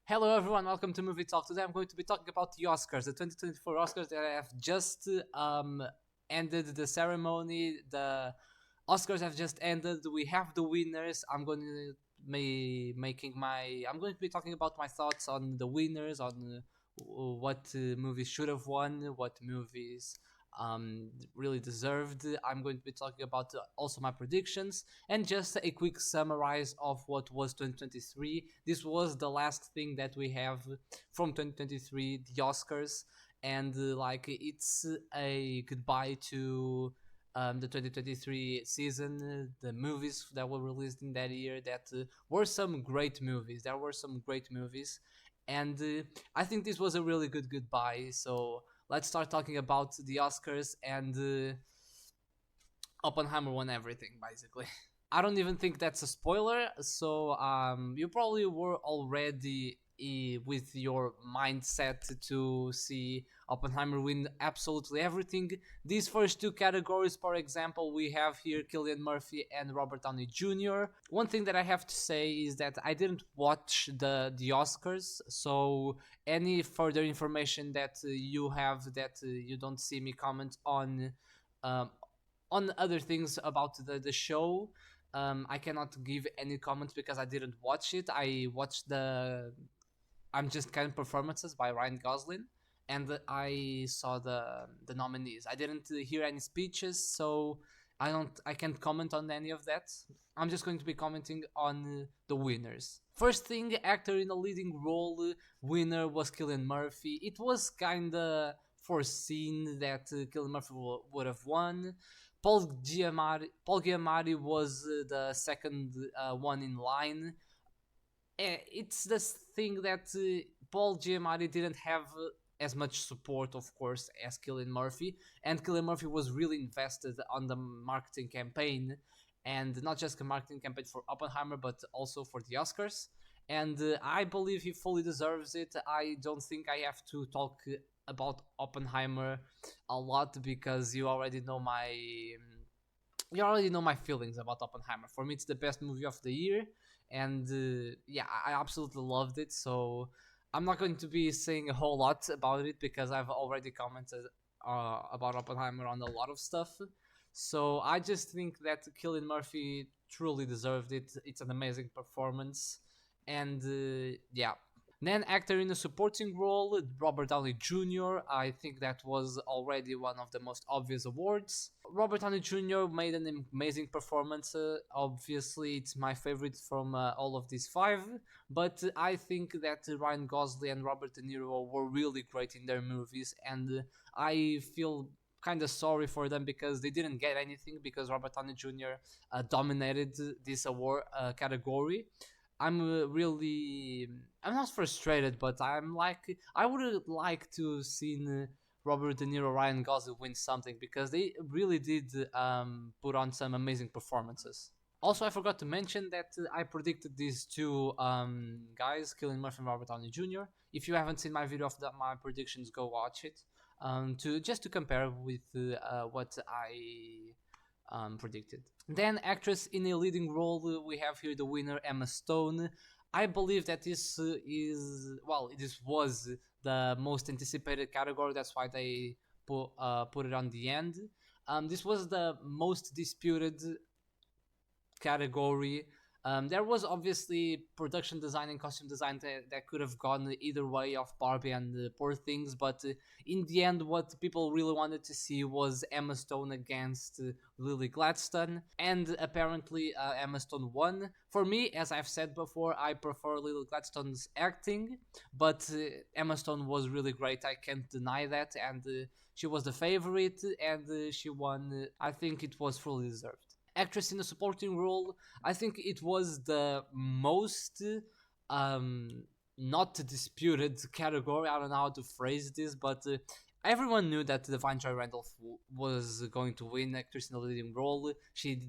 Hello everyone, welcome to Movie Talk. Today I'm going to be talking about the Oscars, the 2024 Oscars that have just ended the ceremony. The Oscars have just ended. We have the winners. I'm going to be talking about my thoughts on the winners, on what movies should have won, what movies really deserved. I'm going to be talking about also my predictions and just a quick summarize of what was 2023. This was the last thing that we have from 2023, the Oscars, and it's a goodbye to the 2023 season, the movies that were released in that year that were some great movies. There were some great movies, and I think this was a really good goodbye. So let's start talking about the Oscars and Oppenheimer won everything basically. I don't even think that's a spoiler. So you probably were already with your mindset to see Oppenheimer win absolutely everything. These first two categories, for example, we have here Cillian Murphy and Robert Downey Jr. One thing that I have to say is that I didn't watch the Oscars, so any further information that you have that you don't see me comment um, on other things about the show. I cannot give any comments because I didn't watch it. I watched the I'm Just Kind performances by Ryan Gosling, and I saw the nominees. I didn't hear any speeches, so I can't comment on any of that. I'm just going to be commenting on the winners. First thing, actor in a leading role winner was Cillian Murphy. It was kinda foreseen that Cillian Murphy would have won. Paul Giamatti was the second one in line. It's this thing that Paul Giamatti didn't have as much support, of course, as Cillian Murphy, and Cillian Murphy was really invested on the marketing campaign, and not just the marketing campaign for Oppenheimer, but also for the Oscars. And I believe he fully deserves it. I don't think I have to talk about Oppenheimer a lot because you already know my feelings about Oppenheimer. For me, it's the best movie of the year, and yeah, I absolutely loved it. So I'm not going to be saying a whole lot about it because I've already commented about Oppenheimer on a lot of stuff. So I just think that Cillian Murphy truly deserved it. It's an amazing performance, and yeah, then actor in a supporting role, Robert Downey Jr. I think that was already one of the most obvious awards. Robert Downey Jr. made an amazing performance. Obviously, it's my favorite from all of these five. But I think that Ryan Gosling and Robert De Niro were really great in their movies, and I feel kind of sorry for them because they didn't get anything because Robert Downey Jr. Dominated this award category. I'm not frustrated, but I would like to seen Robert De Niro, Ryan Gosling win something because they really did put on some amazing performances. Also, I forgot to mention that I predicted these two guys, Cillian Murphy and Robert Downey Jr. If you haven't seen my video of my predictions, go watch it. To compare with what I predicted. Then, actress in a leading role, we have here the winner Emma Stone. I believe that this was the most anticipated category. That's why they put it on the end. This was the most disputed category. There was obviously production design and costume design that could have gone either way of Barbie and Poor Things, but in the end, what people really wanted to see was Emma Stone against Lily Gladstone, and apparently Emma Stone won. For me, as I've said before, I prefer Lily Gladstone's acting, but Emma Stone was really great. I can't deny that, and she was the favorite, and she won. I think it was fully deserved. Actress in a supporting role, I think it was the most not disputed category. I don't know how to phrase this, but everyone knew that Divine Joy Randolph was going to win actress in a leading role. She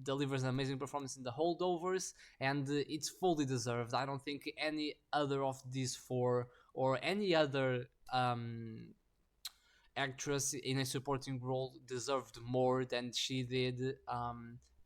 delivers an amazing performance in The Holdovers, and it's fully deserved. I don't think any other of these four or any other actress in a supporting role deserved more than she did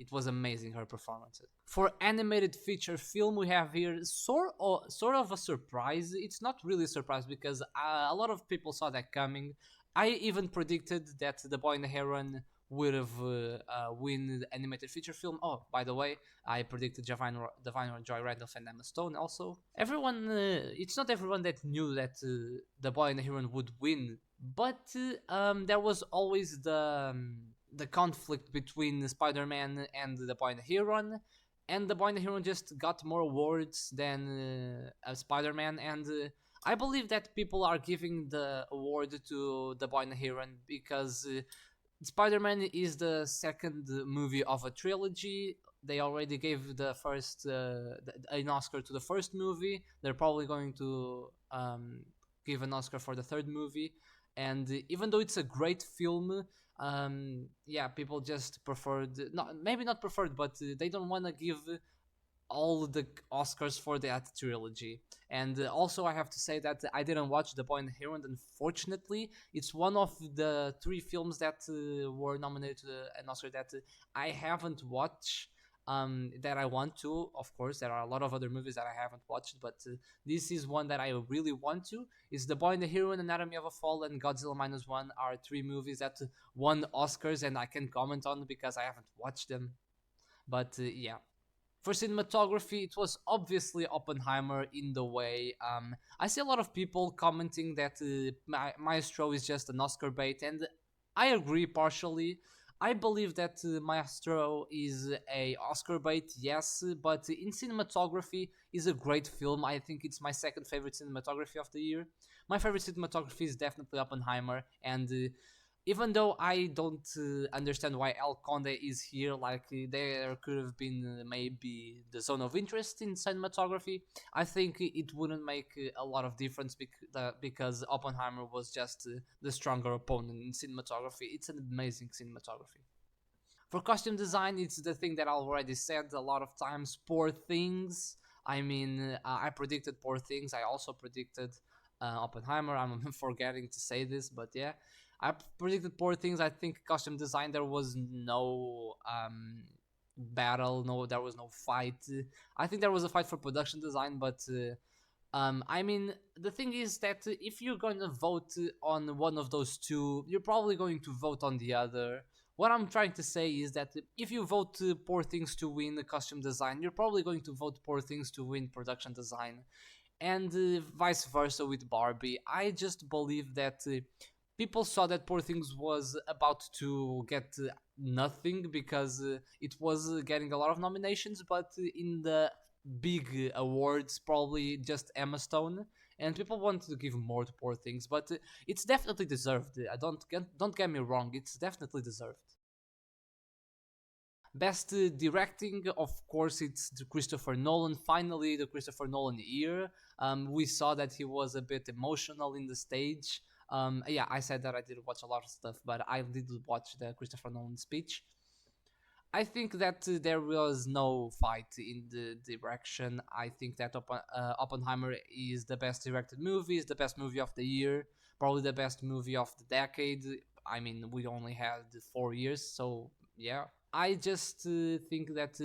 It was amazing, her performance. For animated feature film, we have here sort of a surprise. It's not really a surprise because a lot of people saw that coming. I even predicted that The Boy and the Heron would have win the animated feature film. Oh, by the way, I predicted Divine Joy Randolph and Emma Stone also. Everyone, it's not everyone that knew that The Boy and the Heron would win, but there was always the conflict between Spider-Man and The Boy and the Heron, and The Boy and the Heron just got more awards than Spider-Man, and I believe that people are giving the award to The Boy and the Heron because Spider-Man is the second movie of a trilogy. They already gave the first an Oscar to the first movie. They're probably going to give an Oscar for the third movie. And even though it's a great film, yeah, people just preferred, not maybe not preferred, but they don't want to give all the Oscars for that trilogy. And also, I have to say that I didn't watch The Boy and the Heron. Unfortunately, it's one of the three films that were nominated to an Oscar that I haven't watched. That I want to. Of course, there are a lot of other movies that I haven't watched, but this is one that I really want to. Is The Boy and the Heron, Anatomy of a Fall, and Godzilla Minus One are three movies that won Oscars, and I can comment on because I haven't watched them. But yeah, for cinematography, it was obviously Oppenheimer in the way. I see a lot of people commenting that Maestro is just an Oscar bait, and I agree partially. I believe that Maestro is a Oscar bait, yes, but in cinematography is a great film. I think it's my second favorite cinematography of the year. My favorite cinematography is definitely Oppenheimer, and even though I don't understand why El Conde is here, like there could have been maybe the zone of interest in cinematography, I think it wouldn't make a lot of difference because Oppenheimer was just the stronger opponent in cinematography. It's an amazing cinematography. For costume design, it's the thing that I already said a lot of times. Poor Things. I mean, I predicted Poor Things. I also predicted Oppenheimer. I'm forgetting to say this, but yeah, I predicted Poor Things. I think costume design, there was no battle. No, there was no fight. I think there was a fight for production design, but I mean, the thing is that if you're going to vote on one of those two, you're probably going to vote on the other. What I'm trying to say is that if you vote Poor Things to win costume design, you're probably going to vote Poor Things to win production design, and vice versa with Barbie. I just believe that people saw that Poor Things was about to get nothing because it was getting a lot of nominations, but in the big awards, probably just Emma Stone. And people wanted to give more to Poor Things, but it's definitely deserved. I don't get me wrong; it's definitely deserved. Best directing, of course, it's the Christopher Nolan. Finally, the Christopher Nolan year. We saw that he was a bit emotional in the stage. Yeah, I said that I didn't watch a lot of stuff, but I did watch the Christopher Nolan speech. I think that there was no fight in the direction. I think that Oppenheimer is the best directed movie, is the best movie of the year, probably the best movie of the decade. I mean, we only had 4 years, so yeah. I just think that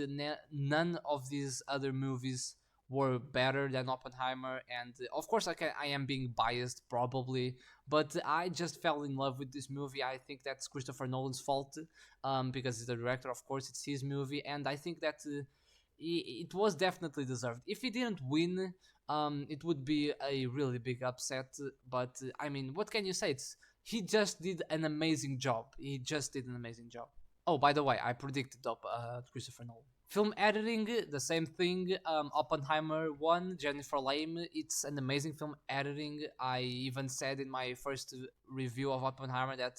none of these other movies were better than Oppenheimer, and of course, I am being biased probably, but I just fell in love with this movie. I think that's Christopher Nolan's fault, because he's the director. Of course, it's his movie, and I think that it was definitely deserved. If he didn't win, it would be a really big upset. But I mean, what can you say? He just did an amazing job. He just did an amazing job. Oh, by the way, I predicted Christopher Nolan. Film editing, the same thing. Oppenheimer won, Jennifer Lame. It's an amazing film editing. I even said in my first review of Oppenheimer that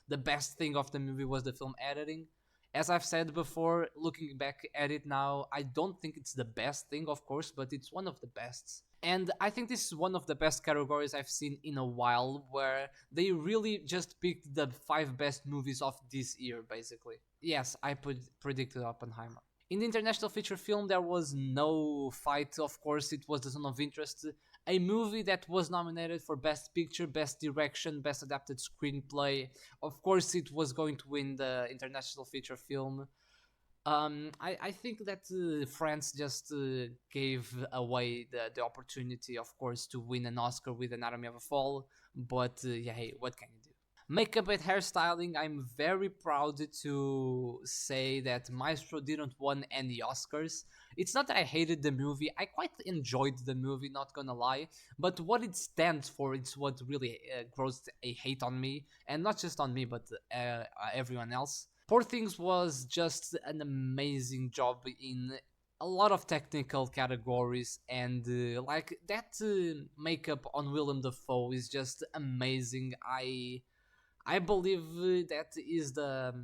the best thing of the movie was the film editing. As I've said before, looking back at it now, I don't think it's the best thing, of course, but it's one of the best. And I think this is one of the best categories I've seen in a while, where they really just picked the 5 best movies of this year, basically. Yes, I predicted Oppenheimer. In the international feature film, there was no fight. Of course, it was The Zone of Interest, a movie that was nominated for Best Picture, Best Direction, Best Adapted Screenplay. Of course, it was going to win the international feature film. I think that France just gave away the opportunity, of course, to win an Oscar with Anatomy of a Fall. But yeah, hey, what can you do? Makeup and hairstyling, I'm very proud to say that Maestro didn't won any Oscars. It's not that I hated the movie, I quite enjoyed the movie, not gonna lie, but what it stands for, it's what really grows a hate on me, and not just on me, but everyone else. Poor Things was just an amazing job in a lot of technical categories, and like that makeup on Willem Dafoe is just amazing. I believe that is the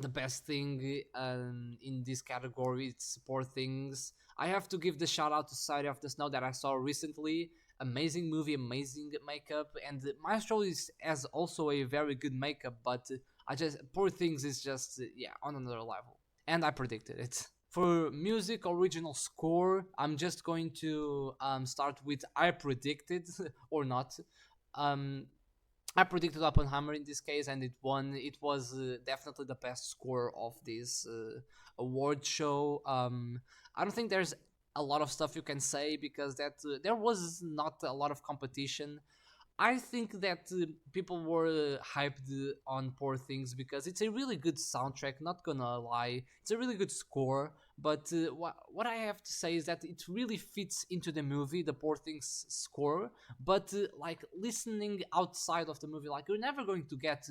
best thing in this category. It's Poor Things. I have to give the shout out to Society of the Snow that I saw recently. Amazing movie, amazing makeup, and Maestro is has also a very good makeup. But I just Poor Things is just yeah, on another level, and I predicted it. For music original score, I'm just going to start with I predicted or not. Um, I predicted Oppenheimer in this case, and it won. It was definitely the best score of this award show. I don't think there's a lot of stuff you can say because that there was not a lot of competition. I think that people were hyped on Poor Things because it's a really good soundtrack, not gonna lie. It's a really good score, but what I have to say is that it really fits into the movie, the Poor Things score, but like listening outside of the movie, like you're never going to get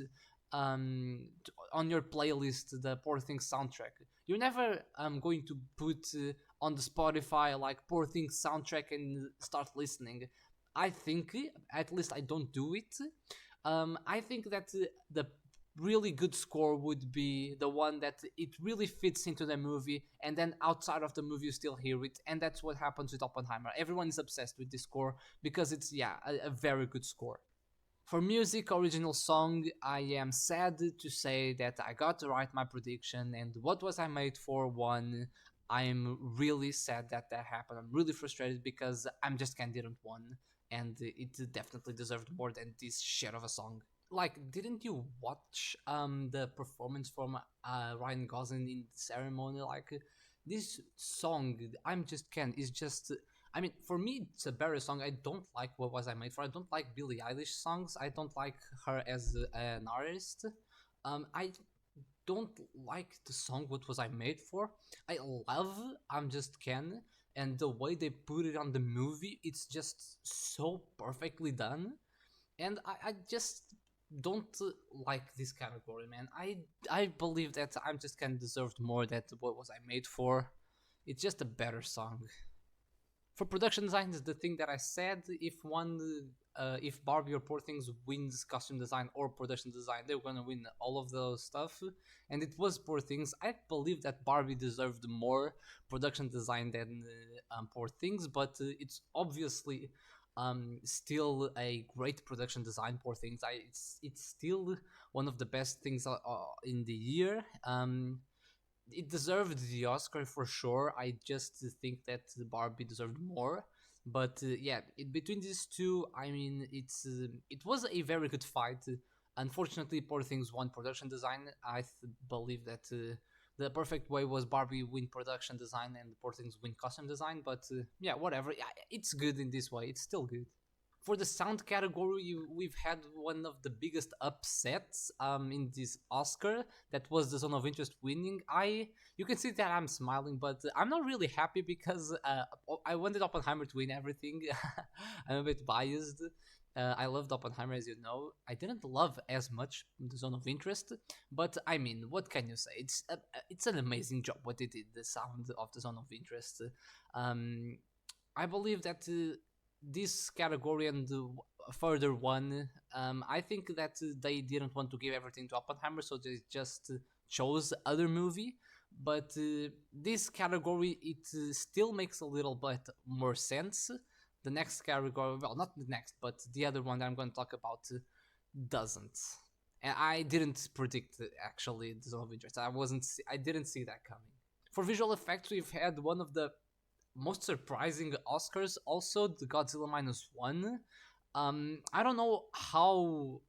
on your playlist the Poor Things soundtrack. You're never going to put on the Spotify like Poor Things soundtrack and start listening. I think, at least I don't do it. I think that the really good score would be the one that it really fits into the movie, and then outside of the movie you still hear it, and that's what happens with Oppenheimer. Everyone is obsessed with this score because it's yeah a very good score. For music original song, I am sad to say that I got to write my prediction, and what was I made for one. I'm really sad that that happened. I'm really frustrated because I'm just can't didn't won, and it definitely deserved more than this shit of a song. Like, didn't you watch the performance from Ryan Gosling in the ceremony? Like, this song, I'm just can is just I mean, for me, it's a better song. I don't like What Was I Made For. I don't like Billie Eilish songs. I don't like her as an artist. I don't like the song What Was I Made For. I love I'm Just Ken, and the way they put it on the movie, it's just so perfectly done. And I just don't like this category, man. I believe that I'm Just Ken deserved more than What Was I Made For. It's just a better song. For production design is the thing that I said. If Barbie or Poor Things wins costume design or production design, they're gonna win all of those stuff. And it was Poor Things. I believe that Barbie deserved more production design than Poor Things, but it's obviously still a great production design. Poor Things. It's still one of the best things in the year. It deserved the Oscar for sure. I just think that Barbie deserved more. But yeah, between these two, I mean, it was a very good fight. Unfortunately, Poor Things won production design. Believe that the perfect way was Barbie win production design and Poor Things win costume design. But yeah, whatever. Yeah, it's good in this way. It's still good. For the sound category, we've had one of the biggest upsets in this Oscar. That was the Zone of Interest winning. You can see that I'm smiling, but I'm not really happy because I wanted Oppenheimer to win everything. I'm a bit biased. I loved Oppenheimer, as you know. I didn't love as much the Zone of Interest, but I mean, what can you say? It's an amazing job what they did. The sound of the Zone of Interest. Um, I believe that this category and the further one, I think that they didn't want to give everything to Oppenheimer, so they just chose other movie. But this category, it still makes a little bit more sense. The next category, well, not the next, but the other one that I'm going to talk about doesn't. And I didn't predict actually the Zone of Interest. I didn't see that coming. For visual effects, we've had one of the most surprising Oscars, also the Godzilla minus one. I don't know how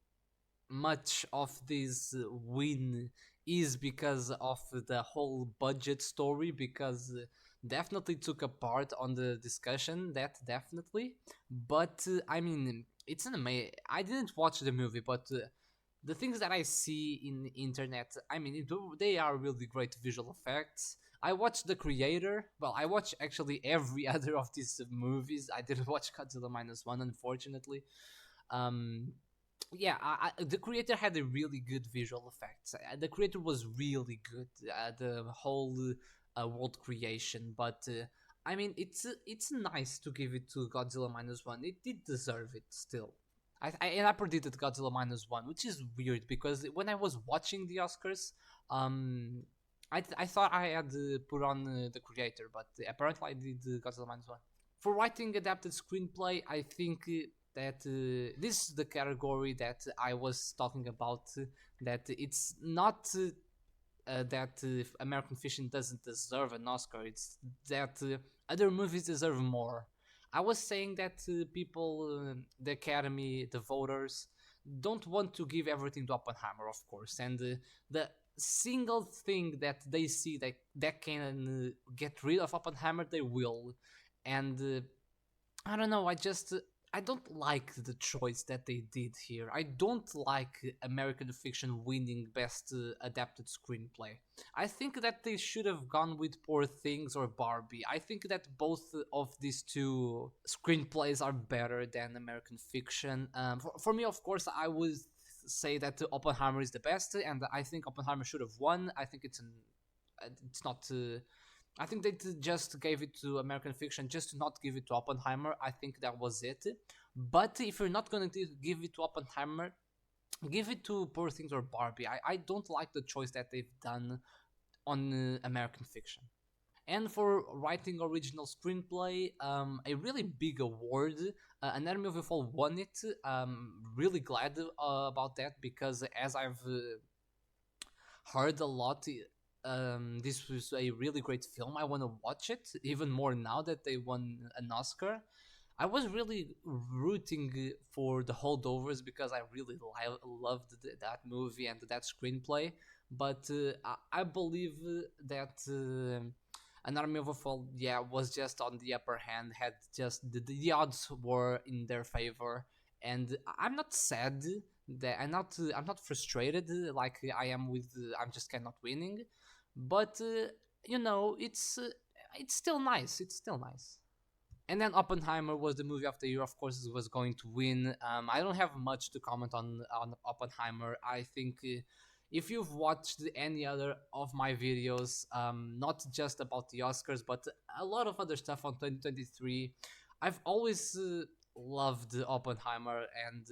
much of this win is because of the whole budget story, because definitely took a part on the discussion, that definitely. But I mean, it's an amazing. I didn't watch the movie, but the things that I see in the internet, I mean, they are really great visual effects. I watched The Creator. Well, I watched actually every other of these movies. I didn't watch Godzilla minus one, unfortunately. Um, yeah, the creator had a really good visual effects. The creator was really good. The whole world creation, but I mean, it's nice to give it to Godzilla minus one. It did deserve it still. And I predicted Godzilla minus one, which is weird because when I was watching the Oscars, um, I thought I had put on the creator, but apparently I did Godzilla minus one. For writing adapted screenplay, I think that this is the category that I was talking about. That it's not that American Fiction doesn't deserve an Oscar. It's that other movies deserve more. I was saying that people, the Academy, the voters, don't want to give everything to Oppenheimer, of course, and the single thing that they see that can get rid of Oppenheimer, they will, and I don't know. I don't like the choice that they did here. I don't like American Fiction winning Best Adapted Screenplay. I think that they should have gone with Poor Things or Barbie. I think that both of these two screenplays are better than American Fiction. For me, of course, I would say that Oppenheimer is the best, and I think Oppenheimer should have won. I think it's not. I think they just gave it to American Fiction just to not give it to Oppenheimer. I think that was it. But if you're not going to give it to Oppenheimer, give it to Poor Things or Barbie. I don't like the choice that they've done on American Fiction. And for writing original screenplay, a really big award. Another Movie Fall won it. Really glad about that because as I've heard a lot. This was a really great film. I want to watch it even more now that they won an Oscar. I was really rooting for the holdovers because I really loved that movie and that screenplay. But I believe that An Army of a Fall, yeah, was just on the upper hand. Had just the odds were in their favor, and I'm not sad that I'm not frustrated like I am with I'm just cannot winning, but it's still nice. It's still nice. And then Oppenheimer was the movie of the year. Of course, it was going to win. I don't have much to comment on Oppenheimer. I think if you've watched any other of my videos, not just about the Oscars, but a lot of other stuff on 2023, I've always loved Oppenheimer, and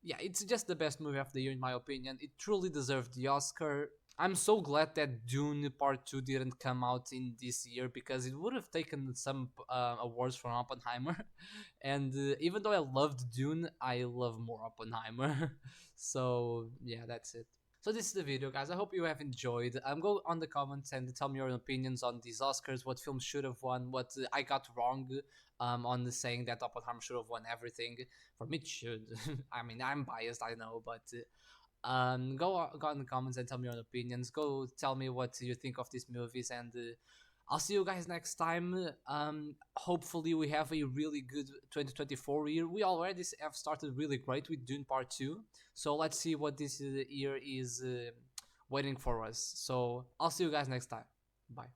yeah, it's just the best movie of the year in my opinion. It truly deserved the Oscar. I'm so glad that Dune Part 2 didn't come out in this year because it would have taken some awards from Oppenheimer. And even though I loved Dune, I love more Oppenheimer. So, yeah, that's it. So this is the video, guys. I hope you have enjoyed. Go on the comments and tell me your opinions on these Oscars, what films should have won, what I got wrong on the saying that Oppenheimer should have won everything. For me, it should. I mean, I'm biased, I know, but go in the comments and tell me your opinions. Go tell me what you think of these movies, and I'll see you guys next time. Hopefully we have a really good 2024 year. We already have started really great with Dune Part 2, so let's see what this year is waiting for us. So I'll see you guys next time. Bye.